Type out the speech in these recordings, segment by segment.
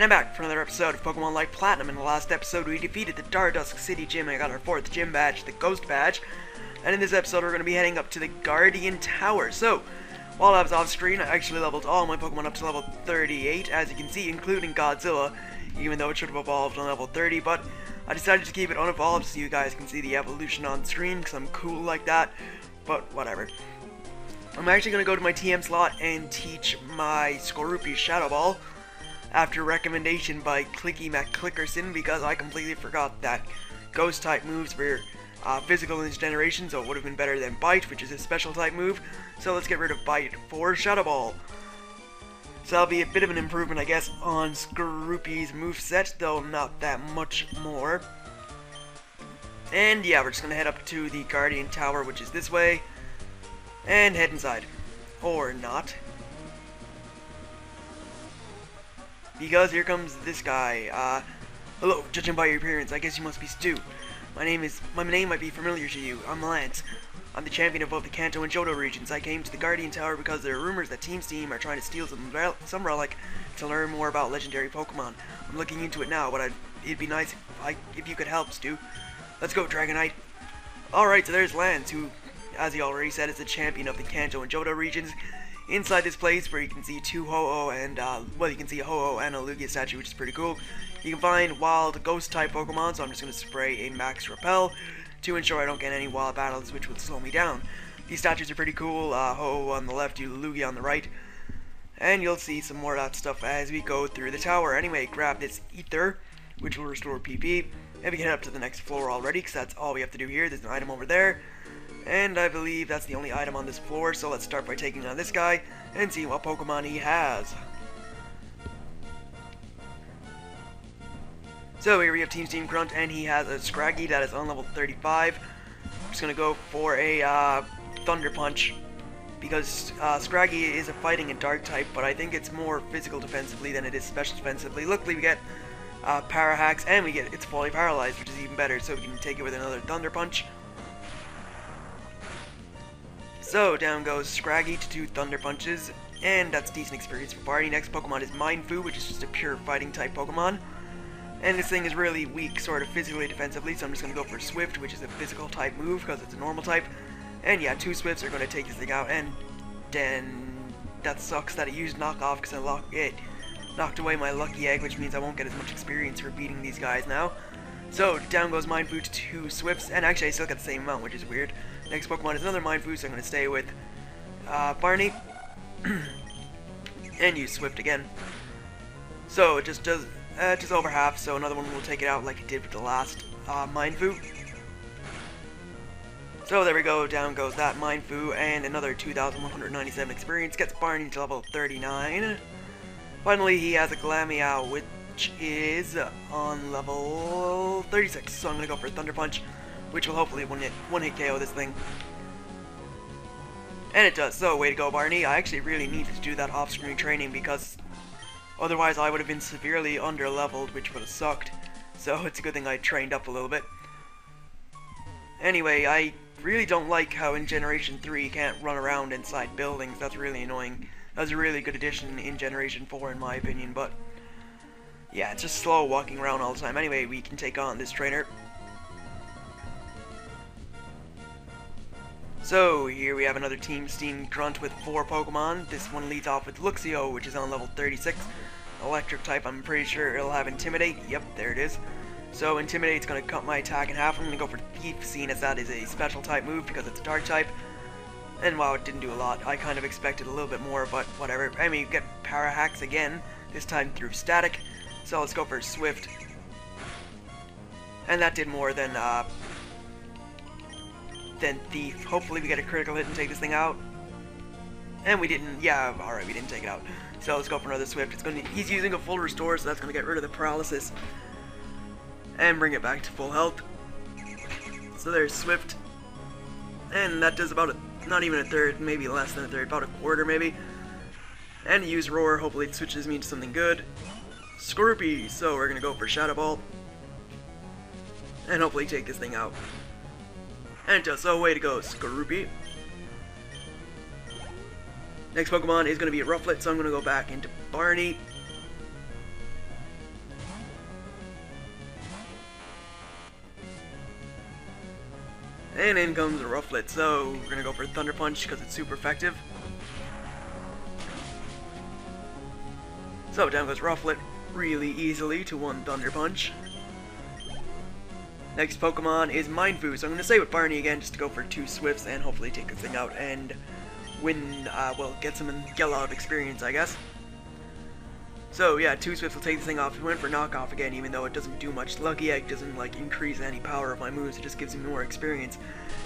And I'm back for another episode of Pokemon Light Platinum. In the last episode, we defeated the Dardusk City Gym and got our 4th gym badge, the Ghost Badge. And in this episode, we're going to be heading up to the Guardian Tower. So, while I was off screen, I actually leveled all my Pokemon up to level 38, as you can see, including Godzilla, even though it should have evolved on level 30, but I decided to keep it unevolved so you guys can see the evolution on screen, because I'm cool like that, but whatever. I'm actually going to go to my TM slot and teach my Skorupi Shadow Ball, after recommendation by Clicky McClickerson, because I completely forgot that Ghost type moves were physical in this generation, so it would have been better than Bite, which is a special type move. So let's get rid of Bite for Shadow Ball. So that'll be a bit of an improvement, I guess, on Skorupi's moveset, though not that much more. And yeah, we're just gonna head up to the Guardian Tower, which is this way, and head inside. Or not. Because here comes this guy. Hello, judging by your appearance, I guess you must be Stu. My name might be familiar to you. I'm Lance. I'm the champion of both the Kanto and Johto regions. I came to the Guardian Tower because there are rumors that Team Steam are trying to steal some relic to learn more about legendary Pokemon. I'm looking into it now, but it'd be nice if you could help, Stu. Let's go, Dragonite. Alright, so there's Lance, who, as he already said, is the champion of the Kanto and Johto regions. Inside this place, where you can see two Ho-Oh and, you can see a Ho-Oh and a Lugia statue, which is pretty cool. You can find wild Ghost-type Pokemon, so I'm just going to spray a Max Repel to ensure I don't get any wild battles, which would slow me down. These statues are pretty cool. Ho-Oh on the left, Lugia on the right. And you'll see some more of that stuff as we go through the tower. Anyway, grab this Ether, which will restore PP. And we can head up to the next floor already, because that's all we have to do here. There's an item over there. And I believe that's the only item on this floor, so let's start by taking on this guy and see what Pokemon he has. So here we have Team Steam Grunt, and he has a Scraggy that is on level 35. I'm just going to go for a Thunder Punch, because Scraggy is a fighting and dark type, but I think it's more physical defensively than it is special defensively. Luckily we get Para Hacks, and it's fully paralyzed, which is even better, so we can take it with another Thunder Punch. So, down goes Scraggy to 2 Thunder Punches, and that's decent experience for Barney. Next Pokemon is Mindfu, which is just a pure fighting type Pokemon. And this thing is really weak, sort of physically defensively, so I'm just going to go for Swift, which is a physical type move, because it's a normal type. And yeah, 2 Swifts are going to take this thing out, and then that sucks that it used Knockoff, because it knocked away my Lucky Egg, which means I won't get as much experience for beating these guys now. So, down goes Mindfu to 2 Swifts, and actually I still got the same amount, which is weird. Next Pokemon is another Mindfu, so I'm going to stay with Barney. And use Swift again. So, it just does just over half, so another one will take it out like it did with the last Mindfu. So there we go, down goes that Mindfu, and another 2,197 experience gets Barney to level 39. Finally, he has a Glameow, which is on level 36, so I'm going to go for Thunder Punch, which will hopefully one-hit KO this thing. And it does, so way to go, Barney. I actually really needed to do that off-screen training, because otherwise I would have been severely under-leveled, which would have sucked. So it's a good thing I trained up a little bit. Anyway, I really don't like how in Generation 3 you can't run around inside buildings. That's really annoying. That was a really good addition in Generation 4 in my opinion, but yeah, it's just slow walking around all the time. Anyway, we can take on this trainer. So, here we have another Team Steam Grunt with 4 Pokemon. This one leads off with Luxio, which is on level 36. Electric type, I'm pretty sure it'll have Intimidate. Yep, there it is. So, Intimidate's going to cut my attack in half. I'm going to go for Thief, seeing as that is a special type move because it's a dark type. And wow, it didn't do a lot. I kind of expected a little bit more, but whatever. I mean, you get Para Hacks again, this time through Static. So, let's go for Swift. And that did more than Thief. Hopefully we get a critical hit and take this thing out. And we didn't. Yeah, alright, we didn't take it out. So let's go for another Swift. He's using a full restore, so that's going to get rid of the paralysis. And bring it back to full health. So there's Swift. And that does about not even a third, maybe less than a third, about a quarter maybe. And use Roar, hopefully it switches me to something good. Skorupi, so we're going to go for Shadow Ball. And hopefully take this thing out. And it does, so way to go, Skorupi. Next Pokemon is going to be a Rufflet, so I'm going to go back into Barney. And in comes a Rufflet, so we're gonna go for Thunder Punch because it's super effective. So down goes Rufflet really easily to one Thunder Punch. Next Pokemon is Mindfu, so I'm gonna stay with Barney again just to go for 2 Swifts and hopefully take this thing out and win, well, get a lot of experience, I guess. So yeah, 2 Swifts will take this thing off. We went for knockoff again, even though it doesn't do much. Lucky Egg doesn't like increase any power of my moves, it just gives me more experience.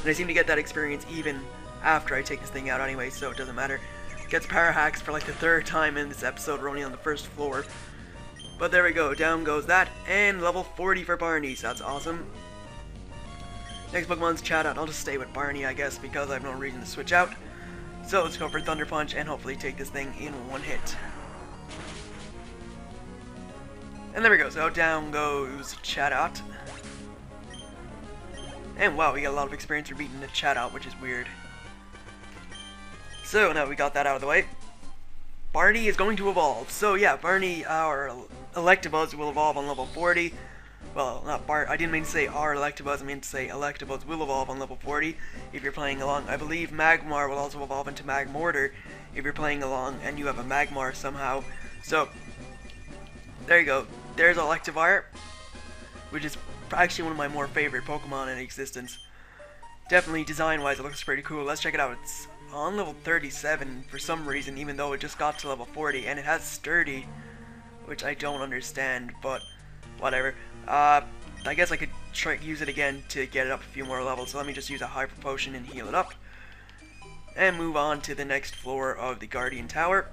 And I seem to get that experience even after I take this thing out anyway, so it doesn't matter. Gets Para Hacks for like the 3rd time in this episode, we're only on the 1st floor. But there we go, down goes that, and level 40 for Barney, so that's awesome. Next Pokemon's Chatot. I'll just stay with Barney, I guess, because I have no reason to switch out. So let's go for Thunder Punch and hopefully take this thing in 1 hit. And there we go, so down goes Chatot. And wow, we got a lot of experience for beating the Chatot, which is weird. So now we got that out of the way. Barney is going to evolve. So yeah, Barney, our Electabuzz, will evolve on level 40. Well, not I didn't mean to say our Electabuzz, I meant to say Electabuzz will evolve on level 40 if you're playing along. I believe Magmar will also evolve into Magmortar if you're playing along and you have a Magmar somehow. So, there you go. There's Electivire, which is actually one of my more favorite Pokemon in existence. Definitely design-wise, it looks pretty cool. Let's check it out. It's on level 37 for some reason, even though it just got to level 40, and it has Sturdy, which I don't understand, but whatever. I guess I could use it again to get it up a few more levels, so let me just use a Hyper Potion and heal it up. And move on to the next floor of the Guardian Tower.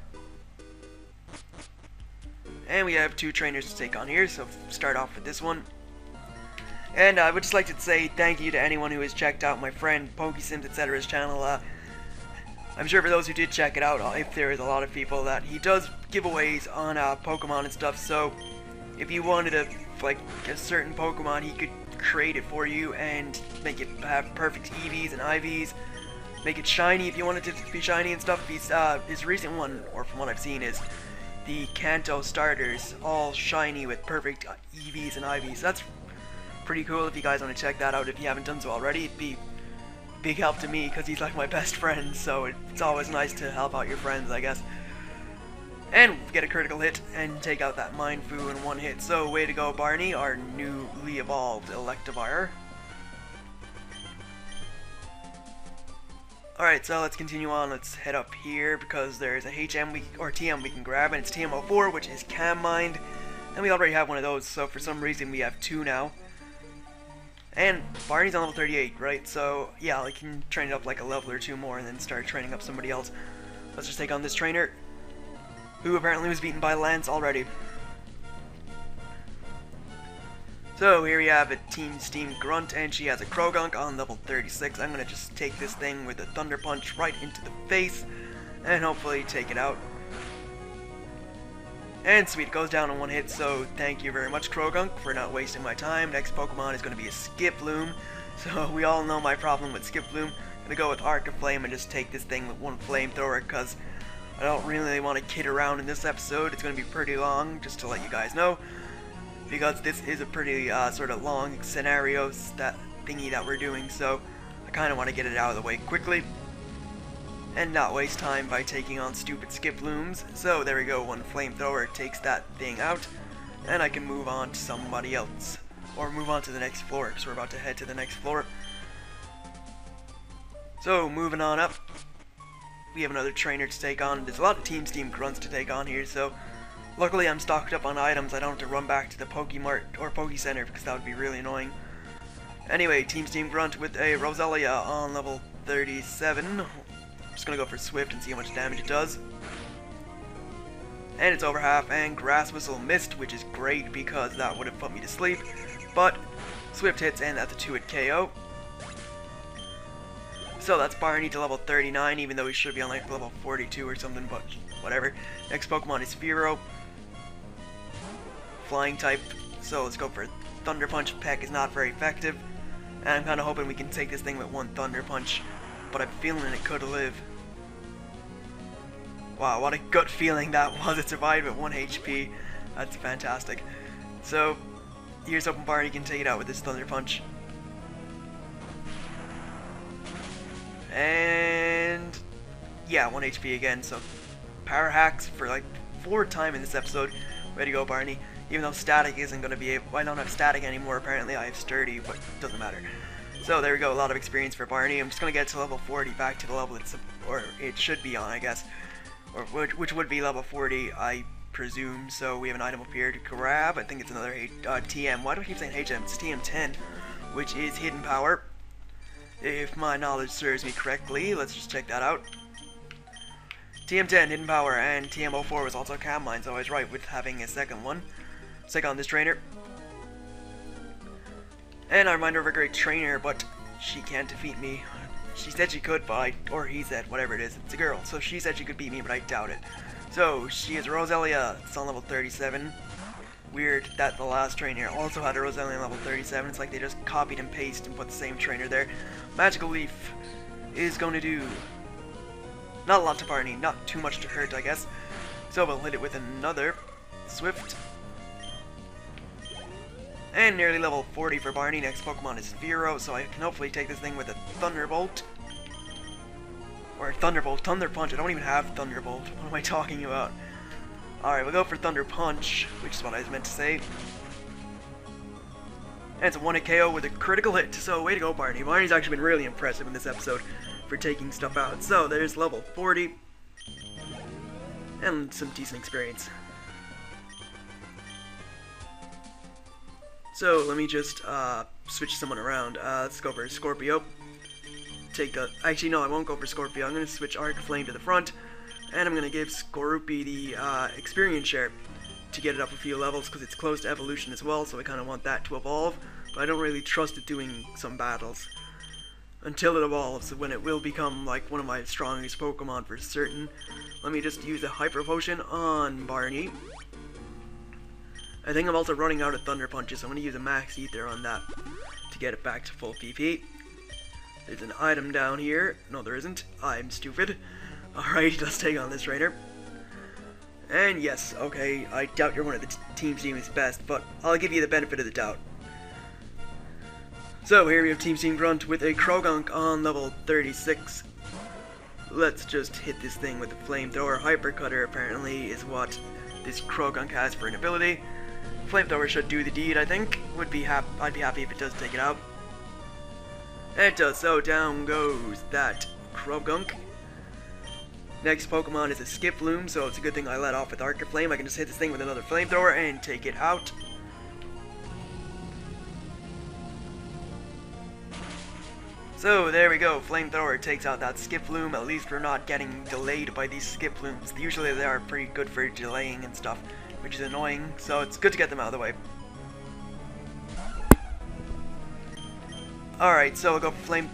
And we have 2 trainers to take on here, so start off with this one. And I would just like to say thank you to anyone who has checked out my friend PokeSims etc.'s channel. I'm sure for those who did check it out, if there is a lot of people, that he does giveaways on Pokemon and stuff, so if you wanted to like a certain Pokemon, he could create it for you and make it have perfect EVs and IVs, make it shiny if you wanted it to be shiny and stuff. His recent one, or from what I've seen, is the Kanto starters, all shiny with perfect EVs and IVs. So that's pretty cool if you guys want to check that out if you haven't done so already. It'd be a big help to me because he's like my best friend, so it's always nice to help out your friends, I guess. And get a critical hit and take out that Mindfu in 1 hit. So way to go, Barney, our newly evolved Electivire. Alright, so let's continue on. Let's head up here because there's a TM we can grab, and it's TM04, which is Cam Mind. And we already have one of those, so for some reason we have 2 now. And Barney's on level 38, right? So yeah, I can train it up like a level or 2 more and then start training up somebody else. Let's just take on this trainer, who apparently was beaten by Lance already. So here we have a Team Steam Grunt, and she has a Krogunk on level 36. I'm gonna just take this thing with a Thunder Punch right into the face, and hopefully take it out. And sweet, it goes down in 1 hit, so thank you very much, Krogunk, for not wasting my time. Next Pokemon is gonna be a Skiploom. So we all know my problem with Skiploom. I'm gonna go with Arc of Flame and just take this thing with 1 flamethrower, because I don't really want to kid around in this episode. It's going to be pretty long, just to let you guys know, because this is a pretty sort of long scenario thingy that we're doing, so I kind of want to get it out of the way quickly and not waste time by taking on stupid Skiplooms. So there we go, 1 flamethrower takes that thing out, and I can move on to somebody else, or move on to the next floor, because we're about to head to the next floor. So moving on up, we have another trainer to take on. There's a lot of Team Steam Grunts to take on here, so luckily I'm stocked up on items. I don't have to run back to the Pokemart or Poke Center because that would be really annoying. Anyway, Team Steam Grunt with a Roselia on level 37. I'm just gonna go for Swift and see how much damage it does. And it's over half, and Grass Whistle missed, which is great because that would have put me to sleep. But Swift hits, and that's a 2-hit KO. So that's Barney to level 39, even though he should be on like level 42 or something, but whatever. Next Pokemon is Fearow. Flying type, so let's go for Thunder Punch. Peck is not very effective, and I'm kind of hoping we can take this thing with 1 Thunder Punch, but I'm feeling it could live. Wow, what a gut feeling that was. It survived at 1 HP. That's fantastic. So here's hoping Barney can take it out with this Thunder Punch. And yeah, 1 HP again, so power hacks for like 4th time in this episode. Way to go, Barney. Even though static isn't going to be able, I don't have static anymore, apparently I have sturdy, but it doesn't matter. So there we go, a lot of experience for Barney. I'm just going to get to level 40, back to the level it's, or it should be on, I guess. Or which would be level 40, I presume. So we have an item up here to grab. I think it's another TM. Why do I keep saying HM? It's TM10, which is hidden power. If my knowledge serves me correctly, let's just check that out. TM10, hidden power, and TM04 was also cam mine, so I was right with having a second one. Let's take on this trainer. And I remind her of a great trainer, but she can't defeat me. She said she could, but or he said, whatever it is, it's a girl. So she said she could beat me, but I doubt it. So, she is Roselia, it's on level 37. Weird that the last trainer also had a Roselia level 37. It's like they just copied and pasted and put the same trainer there. Magical Leaf is going to do not a lot to Barney, not too much to hurt, I guess. So we'll hit it with another Swift. And nearly level 40 for Barney. Next Pokemon is Vero, so I can hopefully take this thing with a Thunderbolt. Or Thunderbolt, Thunder Punch. I don't even have Thunderbolt. What am I talking about? Alright, we'll go for Thunder Punch, which is what I was meant to say. And it's a 1-hit KO with a critical hit, so way to go, Barney. Barney's actually been really impressive in this episode for taking stuff out. So there's level 40. And some decent experience. So let me just switch someone around. Let's go for Scorpio. Take the. Actually, no, I won't go for Scorpio. I'm going to switch Arc Flame to the front, and I'm going to give Skorupi the experience share to get it up a few levels because it's close to evolution as well. So I kind of want that to evolve, but I don't really trust it doing some battles until it evolves, when it will become like one of my strongest Pokemon for certain. Let me just use a Hyper Potion on Barney. I think I'm also running out of Thunder Punches, so I'm going to use a Max Ether on that to get it back to full PP. There's an item down here. No, there isn't. I'm stupid. Alright, let's take on this trainer. And yes, okay, I doubt you're one of the teams doing its best, but I'll give you the benefit of the doubt. So here we have Team Steam Grunt with a Krogunk on level 36. Let's just hit this thing with a Flamethrower. Hyper Cutter apparently is what this Krogunk has for an ability. Flamethrower should do the deed, I think. I'd be happy if it does take it out. And it does, so down goes that Krogunk. Next Pokemon is a Skiploom, so it's a good thing I let off with Arc Flame. I can just hit this thing with another Flamethrower and take it out. So there we go, Flamethrower takes out that Skiploom. At least we're not getting delayed by these Skiplooms. Usually they are pretty good for delaying and stuff, which is annoying, so it's good to get them out of the way. Alright, so I'll go for Flame.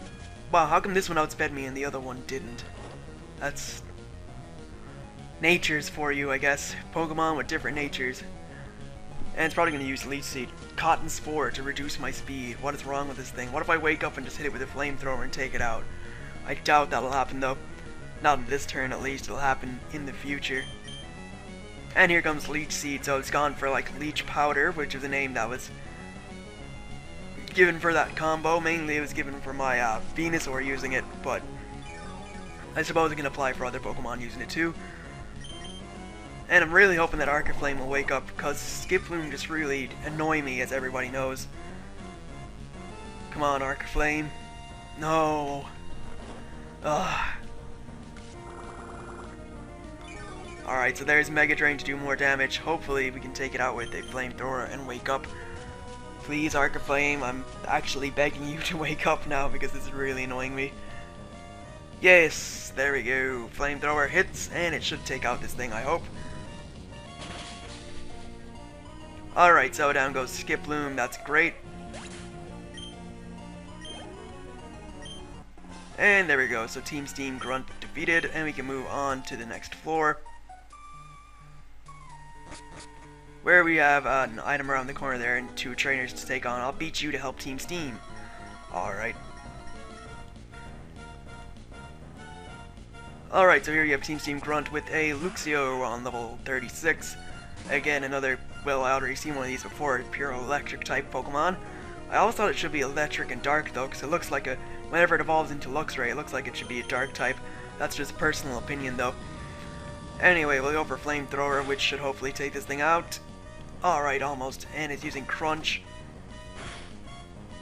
Wow, how come this one outsped me and the other one didn't? That's natures for you, I guess. Pokemon with different natures. And it's probably going to use Leech Seed. Cotton Spore to reduce my speed. What is wrong with this thing? What if I wake up and just hit it with a Flamethrower and take it out? I doubt that'll happen though. Not in this turn at least. It'll happen in the future. And here comes Leech Seed, so it's gone for like Leech Powder, which is a name that was given for that combo. Mainly it was given for my Venusaur using it, but I suppose it can apply for other Pokemon using it too. And I'm really hoping that Arc Flame will wake up, because Skiploom just really annoy me, as everybody knows. Come on, Arc Flame. No. Ugh. Alright, so there's Mega Drain to do more damage. Hopefully we can take it out with a Flamethrower and wake up. Please, Arc Flame, I'm actually begging you to wake up now because this is really annoying me. Yes, there we go. Flamethrower hits, and it should take out this thing, I hope. Alright, so down goes Skiploom, that's great. And there we go, so Team Steam Grunt defeated, and we can move on to the next floor, where we have an item around the corner there and 2 trainers to take on. I'll beat you to help Team Steam. Alright. Alright, so here you have Team Steam Grunt with a Luxio on level 36. Again, another, well, I already seen one of these before, pure electric type Pokemon. I always thought it should be electric and dark though, because it looks like a whenever it evolves into Luxray, it looks like it should be a dark type. That's just personal opinion though. Anyway, we'll go for Flamethrower, which should hopefully take this thing out. Alright, almost. And it's using Crunch,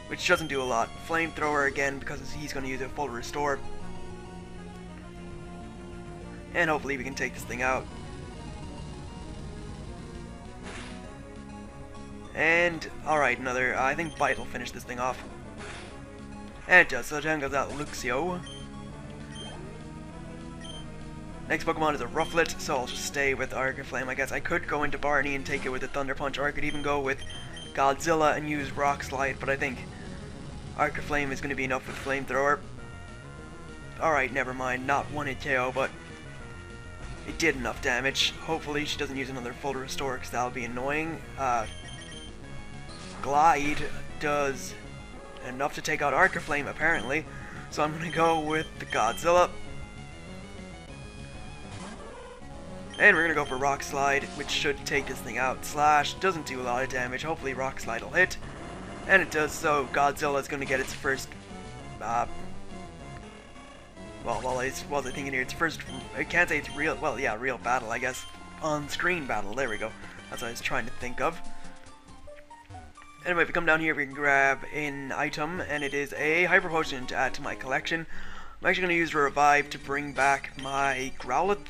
which doesn't do a lot. Flamethrower again, because he's going to use a full restore. And hopefully we can take this thing out. And, alright, another, I think Bite will finish this thing off. And it does, so down goes out Luxio. Next Pokemon is a Rufflet, so I'll just stay with Arc Flame, I guess. I could go into Barney and take it with a Thunder Punch, or I could even go with Godzilla and use Rock Slide, but I think Arc Flame is going to be enough with Flamethrower. Alright, never mind, not one hit KO, but it did enough damage. Hopefully she doesn't use another full restore, because that'll be annoying. Glide does enough to take out Arc Flame, apparently, so I'm going to go with the Godzilla. And we're going to go for Rock Slide, which should take this thing out. Slash doesn't do a lot of damage. Hopefully Rock Slide will hit. And it does, so Godzilla is going to get its first... well, it's, what was I thinking here? Its first... I can't say it's real... Well, yeah, real battle, I guess. On-screen battle. There we go. That's what I was trying to think of. Anyway, if we come down here, we can grab an item, and it is a Hyper Potion to add to my collection. I'm actually going to use a Revive to bring back my Growlithe.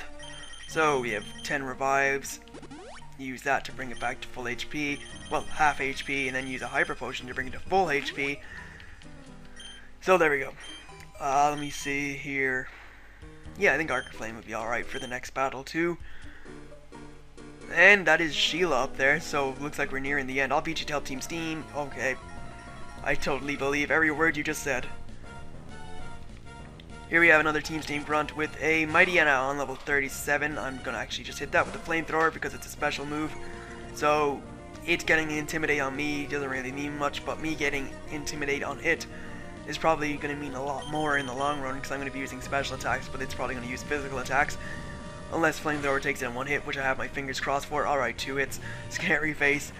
So we have 10 revives, use that to bring it back to full HP, well, half HP, and then use a Hyper Potion to bring it to full HP. So there we go. Let me see here. Yeah, I think Arc Flame would be alright for the next battle too. And that is Sheila up there, so looks like we're nearing the end. I'll beat you to help Team Steam. Okay. I totally believe every word you just said. Here we have another Team Steam Grunt with a Mightyena on level 37. I'm going to actually just hit that with the Flamethrower because it's a special move. So, it getting Intimidate on me doesn't really mean much, but me getting Intimidate on it is probably going to mean a lot more in the long run because I'm going to be using special attacks, but it's probably going to use physical attacks. Unless Flamethrower takes it in one hit, which I have my fingers crossed for. Alright, 2 hits. Scary face.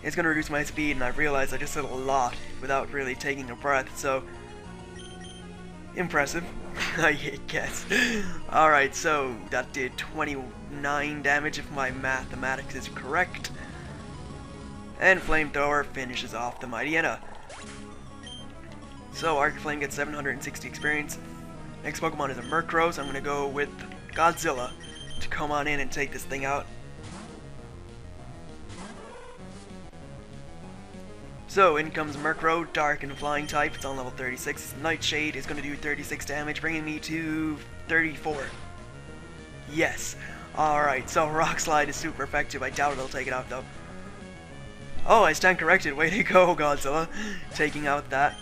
It's going to reduce my speed, and I realized I just said a lot without really taking a breath, so... impressive. I guess. Alright, so that did 29 damage if my mathematics is correct. And Flamethrower finishes off the Mightyena. So Arc Flame gets 760 experience. Next Pokemon is a Murkrow, so I'm going to go with Godzilla to come on in and take this thing out. So in comes Murkrow, Dark and Flying type, it's on level 36. Nightshade is going to do 36 damage, bringing me to 34. Yes. Alright, so Rock Slide is super effective. I doubt it'll take it out though. Oh, I stand corrected. Way to go, Godzilla. Taking out that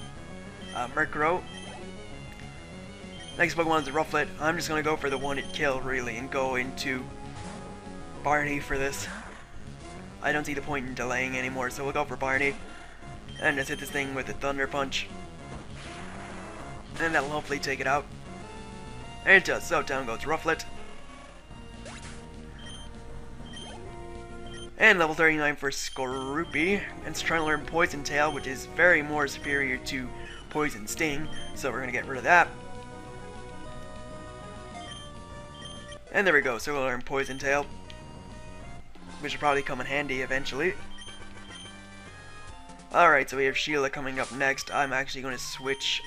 Murkrow. Next Pokemon is a Rufflet. I'm just going to go for the one-hit kill, really, and go into Barney for this. I don't see the point in delaying anymore, so we'll go for Barney. And just hit this thing with a Thunder Punch. And that'll hopefully take it out. And it does, so down goes Rufflet. And level 39 for Skorupi. And it's trying to learn Poison Tail, which is very more superior to Poison Sting. So we're going to get rid of that. And there we go, so we'll learn Poison Tail, which will probably come in handy eventually. Alright, so we have Sheila coming up next. I'm actually going to switch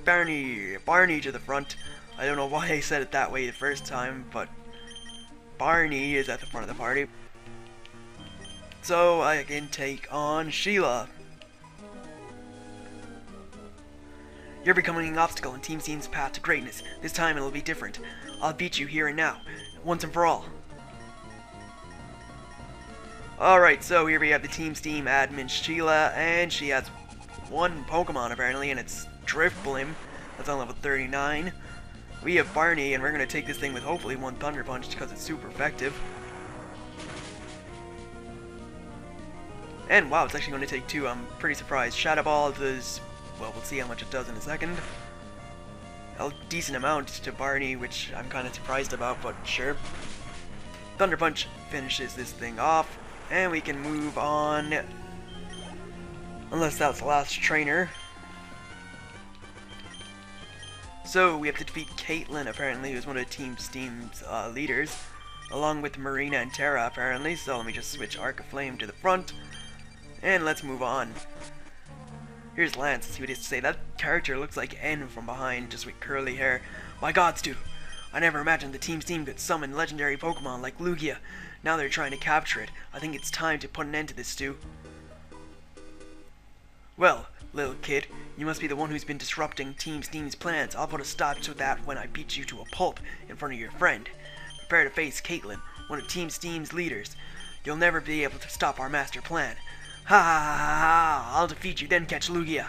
Barney to the front. I don't know why I said it that way the first time, but Barney is at the front of the party. So I can take on Sheila. You're becoming an obstacle in Team Steam's path to greatness. This time it'll be different. I'll beat you here and now, once and for all. Alright, so here we have the Team Steam admin Sheila, and she has one Pokemon apparently, and it's DRIFBLIM. That's on level 39. We have Barney, and we're going to take this thing with hopefully one Thunder Punch because it's super effective. And wow, it's actually going to take 2. I'm pretty surprised. Shadow Ball does, well, we'll see how much it does in a second. A decent amount to Barney, which I'm kind of surprised about, but sure. Thunder Punch finishes this thing off, and we can move on. Unless that's the last trainer. So we have to defeat Caitlyn, apparently, who's one of the Team Steam's leaders, along with Marina and Terra, apparently. So let me just switch Arc of Flame to the front, and let's move on. Here's Lance, let's see what he has to say. That character looks like N from behind, just with curly hair. My god, Stu! I never imagined the Team Steam could summon legendary Pokemon like Lugia. Now they're trying to capture it. I think it's time to put an end to this, Stu. Well, little kid, you must be the one who's been disrupting Team Steam's plans. I'll put a stop to that when I beat you to a pulp in front of your friend. Prepare to face Caitlyn, one of Team Steam's leaders. You'll never be able to stop our master plan. Ha ha ha ha ha! I'll defeat you, then catch Lugia.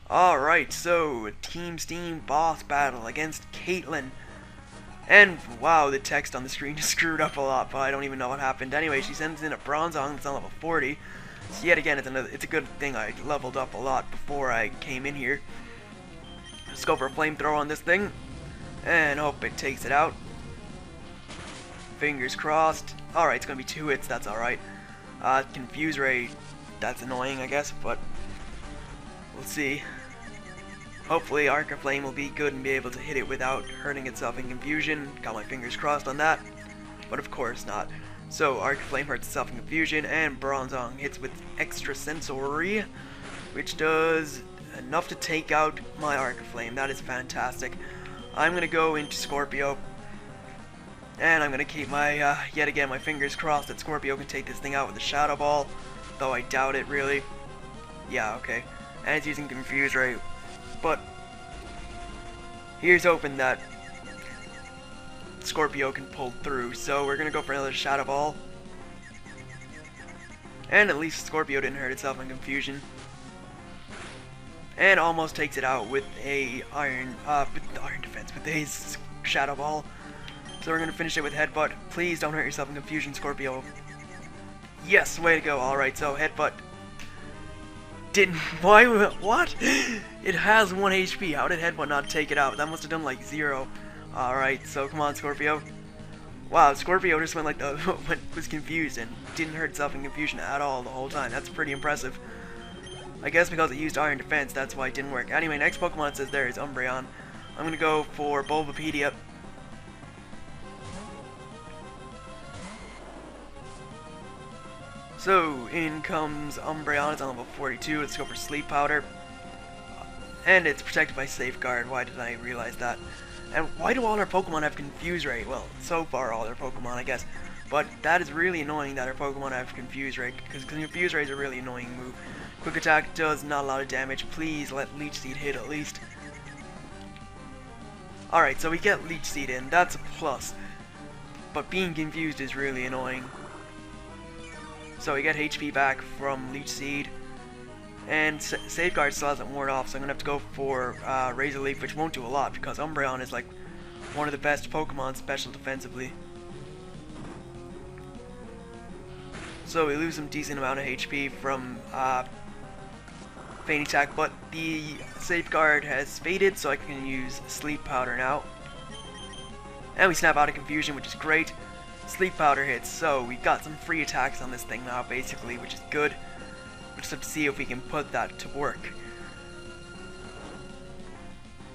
Alright, so Team Steam boss battle against Caitlyn. And wow, the text on the screen is screwed up a lot, but I don't even know what happened. Anyway, she sends in a Bronzong that's on level 40. So yet again, it's a good thing I leveled up a lot before I came in here. Let's go for a flamethrower on this thing, and hope it takes it out. Fingers crossed. Alright, it's gonna be 2 hits, that's alright. Confuse Ray, that's annoying I guess, but we'll see. Hopefully Arc of Flame will be good and be able to hit it without hurting itself in confusion. Got my fingers crossed on that, but of course not. So Arc of Flame hurts itself in confusion, and Bronzong hits with Extra Sensory, which does enough to take out my Arc of Flame. That is fantastic. I'm gonna go into Scorpio, and I'm gonna keep my yet again my fingers crossed that Scorpio can take this thing out with a Shadow Ball, though I doubt it really. Yeah, okay. And it's using Confuse Ray, but here's hoping that Scorpio can pull through. So we're gonna go for another Shadow Ball, and at least Scorpio didn't hurt itself in confusion, and almost takes it out with a Iron Defense with a Shadow Ball. So we're gonna finish it with Headbutt. Please don't hurt yourself in confusion, Scorpio. Yes, way to go. Alright, so Headbutt didn't. Why? What? It has 1 HP. How did Headbutt not take it out? That must have done like 0. Alright, so come on, Scorpio. Wow, Scorpio just went like was confused and didn't hurt itself in confusion at all the whole time. That's pretty impressive. I guess because it used Iron Defense, that's why it didn't work. Anyway, next Pokemon it says there is Umbreon. I'm gonna go for Bulbapedia. So, in comes Umbreon, it's on level 42, let's go for Sleep Powder. And it's protected by Safeguard, why didn't I realize that? And why do all our Pokemon have Confuse Ray? Well, so far all our Pokemon, I guess. But that is really annoying that our Pokemon have Confuse Ray, because Confuse Ray is a really annoying move. Quick Attack does not a lot of damage, please let Leech Seed hit at least. Alright, so we get Leech Seed in, that's a plus. But being confused is really annoying. So we get HP back from Leech Seed, and Safeguard still hasn't worn off, so I'm gonna have to go for Razor Leaf, which won't do a lot because Umbreon is like one of the best Pokemon special defensively. So we lose some decent amount of HP from Feint Attack, but the Safeguard has faded, so I can use Sleep Powder now. And we snap out of Confusion, which is great. Sleep Powder hits, so we got some free attacks on this thing now, basically, which is good. We just have to see if we can put that to work.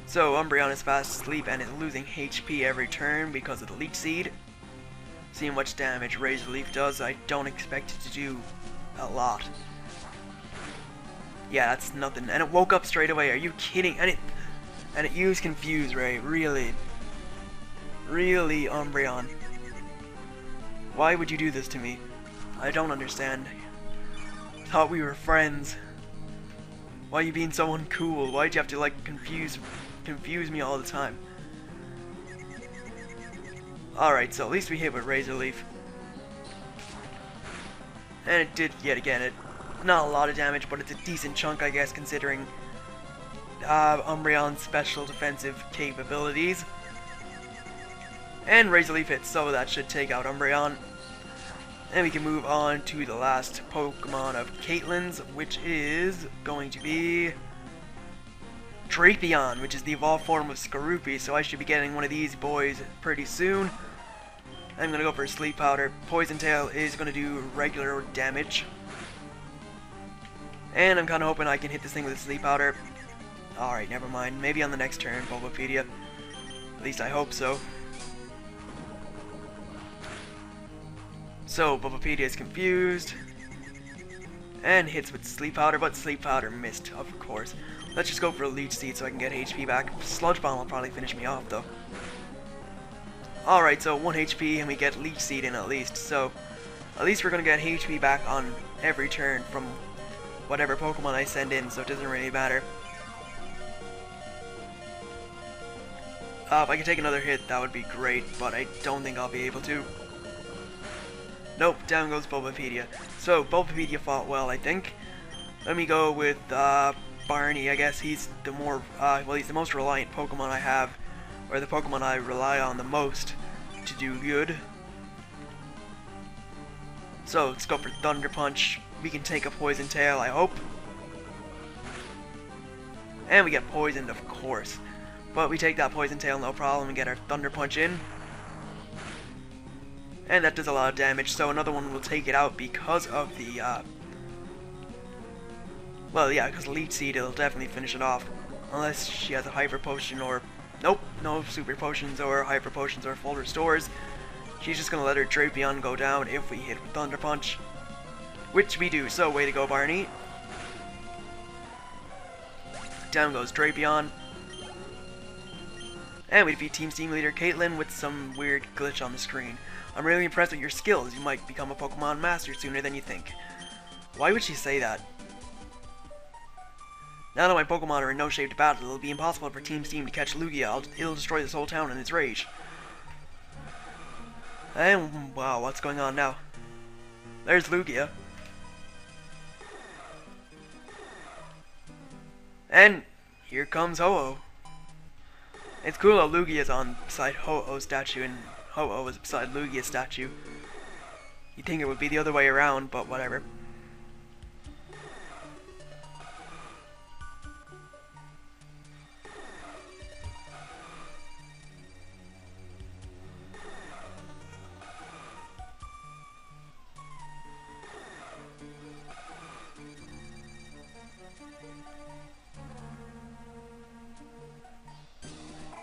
So Umbreon is fast asleep and is losing HP every turn because of the Leech Seed. See how much damage Razor Leaf does. I don't expect it to do a lot. Yeah, that's nothing. And it woke up straight away. Are you kidding? And it used Confuse Ray. Really, Umbreon. Why would you do this to me? I don't understand. Thought we were friends. Why are you being so uncool? Why'd you have to like confuse me all the time? Alright, so at least we hit with Razor Leaf. And it did yet again. Not a lot of damage, but it's a decent chunk, I guess, considering Umbreon's special defensive capabilities. And Razor Leaf hits, so that should take out Umbreon. And we can move on to the last Pokemon of Caitlyn's, which is going to be Drapion, which is the evolved form of Skorupi, so I should be getting one of these boys pretty soon. I'm gonna go for Sleep Powder. Poison Tail is gonna do regular damage. And I'm kinda hoping I can hit this thing with a Sleep Powder. Alright, never mind. Maybe on the next turn, Bulbapedia. At least I hope so. So, Bulbapedia is confused. And hits with Sleep Powder, but Sleep Powder missed, of course. Let's just go for a Leech Seed so I can get HP back. Sludge Bomb will probably finish me off, though. Alright, so 1 HP and we get Leech Seed in at least. So, at least we're going to get HP back on every turn from whatever Pokemon I send in, so it doesn't really matter. If I can take another hit, that would be great, but I don't think I'll be able to. Nope, down goes Bulbapedia. So, Bulbapedia fought well, I think. Let me go with Barney. I guess he's the more, he's the most reliant Pokemon I have, or the Pokemon I rely on the most to do good. So, let's go for Thunder Punch. We can take a Poison Tail, I hope. And we get poisoned, of course. But we take that Poison Tail, no problem, and get our Thunder Punch in. And that does a lot of damage, so another one will take it out because of the, well, yeah, because Leech Seed, it'll definitely finish it off. Unless she has a Hyper Potion or... Nope, no Super Potions or Hyper Potions or full restores. She's just gonna let her Drapion go down if we hit with Thunder Punch. Which we do, so way to go, Barney. Down goes Drapion. And we defeat Team Steam Leader Caitlin with some weird glitch on the screen. I'm really impressed with your skills. You might become a Pokemon Master sooner than you think. Why would she say that? Now that my Pokemon are in no shape to battle, it'll be impossible for Team Steam to catch Lugia. It'll destroy this whole town in its rage. And, wow, what's going on now? There's Lugia. And here comes Ho-Oh. It's cool how Lugia's on beside Ho-Oh's statue and Ho-Oh is beside Lugia's statue. You'd think it would be the other way around, but whatever.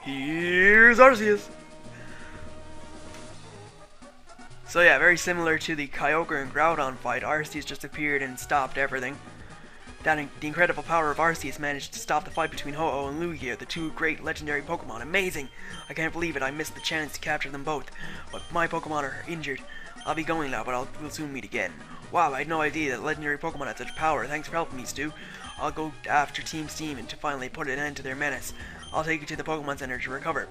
Here's Arceus. So yeah, very similar to the Kyogre and Groudon fight, Arceus just appeared and stopped everything. The incredible power of Arceus managed to stop the fight between Ho-Oh and Lugia, the two great legendary Pokemon. Amazing! I can't believe it, I missed the chance to capture them both. But my Pokemon are injured. I'll be going now, but we'll soon meet again. Wow, I had no idea that legendary Pokemon had such power. Thanks for helping me, Stu. I'll go after Team Steam and to finally put an end to their menace. I'll take you to the Pokemon Center to recover.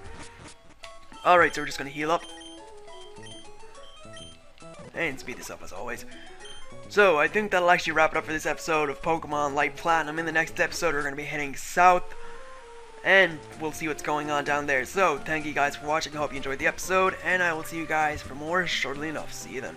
Alright, so we're just gonna heal up. And speed this up as always. So, I think that'll actually wrap it up for this episode of Pokemon Light Platinum. In the next episode, we're gonna be heading south. And we'll see what's going on down there. So, thank you guys for watching. I hope you enjoyed the episode. And I will see you guys for more shortly enough. See you then.